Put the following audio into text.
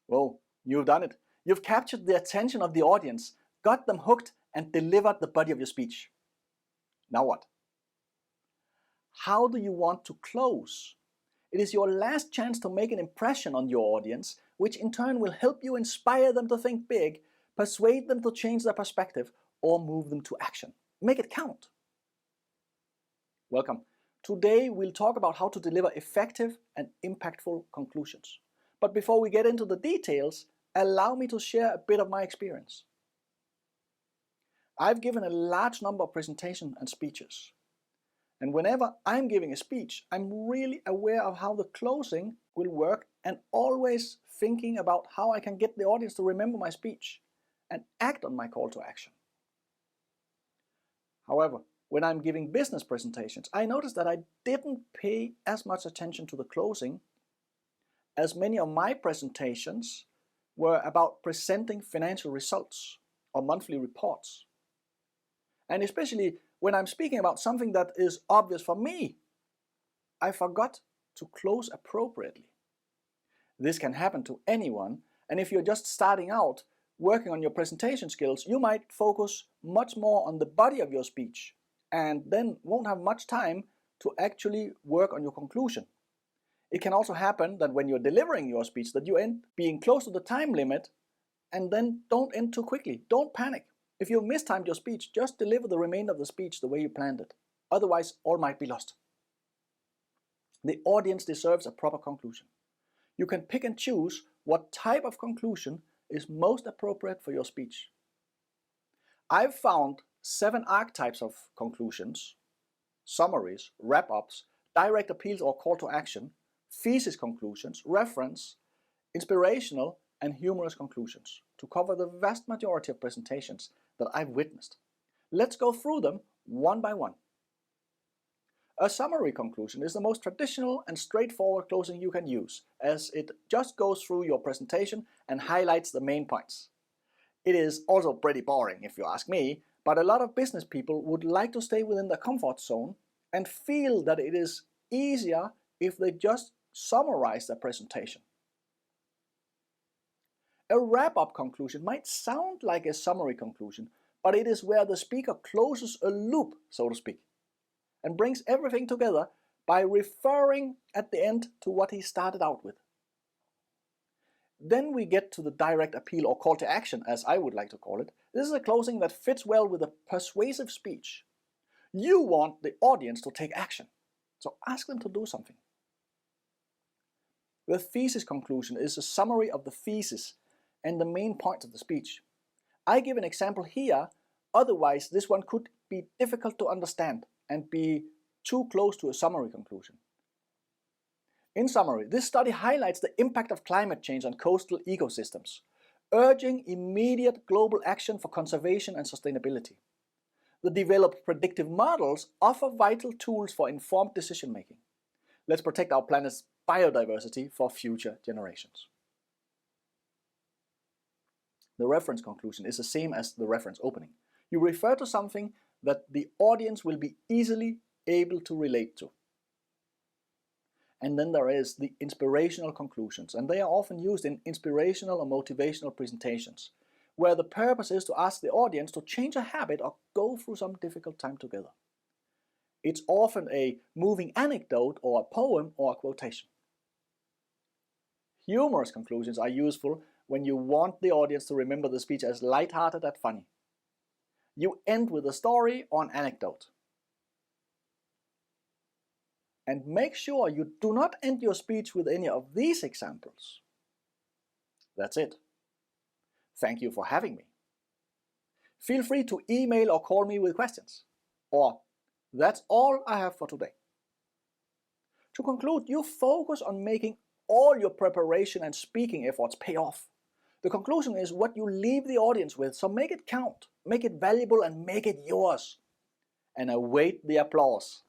Well, you've done it. You've captured the attention of the audience, got them hooked, and delivered the body of your speech. Now what? How do you want to close? It is your last chance to make an impression on your audience, which in turn will help you inspire them to think big, persuade them to change their perspective, or move them to action. Make it count. Welcome. Today we'll talk about how to deliver effective and impactful conclusions. But before we get into the details, allow me to share a bit of my experience. I've given a large number of presentations and speeches. And whenever I'm giving a speech, I'm really aware of how the closing will work and always thinking about how I can get the audience to remember my speech and act on my call to action. However, when I'm giving business presentations, I noticed that I didn't pay as much attention to the closing, as many of my presentations were about presenting financial results or monthly reports. And especially when I'm speaking about something that is obvious for me, I forgot to close appropriately. This can happen to anyone, and if you're just starting out working on your presentation skills, you might focus much more on the body of your speech and then won't have much time to actually work on your conclusion. It can also happen that when you're delivering your speech that you end being close to the time limit and then don't end too quickly. Don't panic. If you've mistimed your speech, just deliver the remainder of the speech the way you planned it. Otherwise, all might be lost. The audience deserves a proper conclusion. You can pick and choose what type of conclusion is most appropriate for your speech. I've found 7 archetypes of conclusions: summaries, wrap-ups, direct appeals or call to action, thesis conclusions, reference, inspirational, and humorous conclusions to cover the vast majority of presentations that I've witnessed. Let's go through them one by one. A summary conclusion is the most traditional and straightforward closing you can use, as it just goes through your presentation and highlights the main points. It is also pretty boring if you ask me, but a lot of business people would like to stay within their comfort zone and feel that it is easier if they just summarize their presentation. A wrap-up conclusion might sound like a summary conclusion, but it is where the speaker closes a loop, so to speak, and brings everything together by referring at the end to what he started out with. Then we get to the direct appeal or call to action, as I would like to call it. This is a closing that fits well with a persuasive speech. You want the audience to take action, so ask them to do something. The thesis conclusion is a summary of the thesis and the main points of the speech. I give an example here, otherwise this one could be difficult to understand and be too close to a summary conclusion. In summary, this study highlights the impact of climate change on coastal ecosystems, urging immediate global action for conservation and sustainability. The developed predictive models offer vital tools for informed decision making. Let's protect our planet's biodiversity for future generations. The reference conclusion is the same as the reference opening. You refer to something that the audience will be easily able to relate to. And then there is the inspirational conclusions, and they are often used in inspirational or motivational presentations, where the purpose is to ask the audience to change a habit or go through some difficult time together. It's often a moving anecdote or a poem or a quotation. Humorous conclusions are useful when you want the audience to remember the speech as lighthearted and funny. You end with a story or an anecdote. And make sure you do not end your speech with any of these examples. That's it. Thank you for having me. Feel free to email or call me with questions. Or, that's all I have for today. To conclude, you focus on making all your preparation and speaking efforts pay off. The conclusion is what you leave the audience with, so make it count, make it valuable, and make it yours. And await the applause.